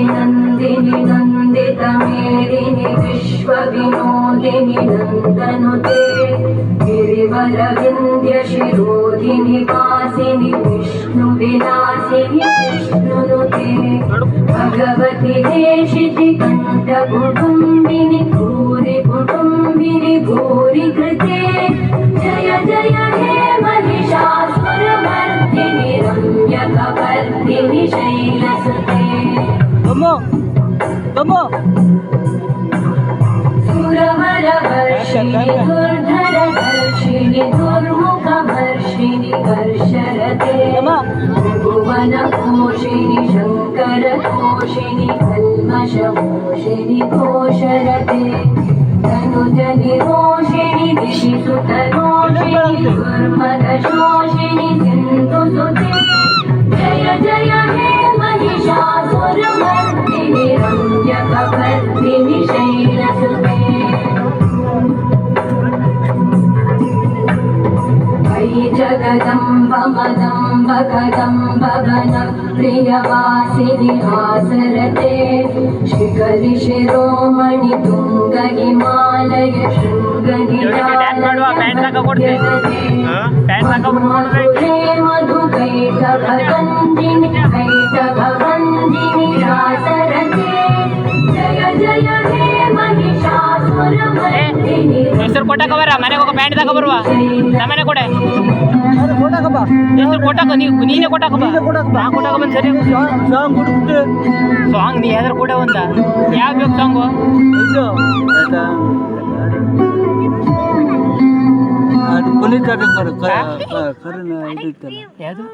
नंदिनी नंदित मेदिनी विश्व विनोदिनी नंदनुते गिरिवर विंध्य शिरोधिनी वासिनी विष्णु विलासिनी विष्णुनुते भगवती देशिति कंठ कुटुंबिनी भूरि कृते जय जय हे महिषासुरमर्दिनी रम्यकपर्दिनी शैलसुते सुरवरवर्षिणि दुर्धरधर्षिणि दुर्मुखवर्षिणि कर्षरते भुवनपोषिणि शङ्करतोषिणि कल्मषमोषिणि घोषरते तनुजनिरोषिणि दिशिसुतरोषिणि दुर्मदशोषिणि सिन्धुसुते जय जय हे महिषासुरमर्दिनि रम्यकपर्दिनि शैलसुते वै जगदम्ब मदम्ब कदम्ब वनप्रियवासिनि हासरते शिखरि शिरोमणि तुंग हिमालय शृङ्गनिरालय मधुकैटभगञ्जिनि रासरते जय जय हे महिषासुरमर्दिनि ಹೆಸರು ಕೊಟ್ಟಕ ಬರ ಮನೆಗೆ ಹೋಗ ಪ್ಯಾಂಟ್ ತಕ ಬರುವ ನಮ್ಮನೆ ಕೊಡೆ ಹೆಸರು ಕೊಟ್ಟಕ ನೀನೇ ಕೊಟ್ಟಕ ಬಾ ನಾ ಕೊಟ್ಟಕ ಬಂದು ಸರಿ ಸಾಂಗ್ ನೀ ಯಾವ್ದಾರು ಕೂಡ ಒಂದ ಯಾವ ಬೇಕು ಸಾಂಗು ಅದು ಪುನೀತ್ ಯಾವುದು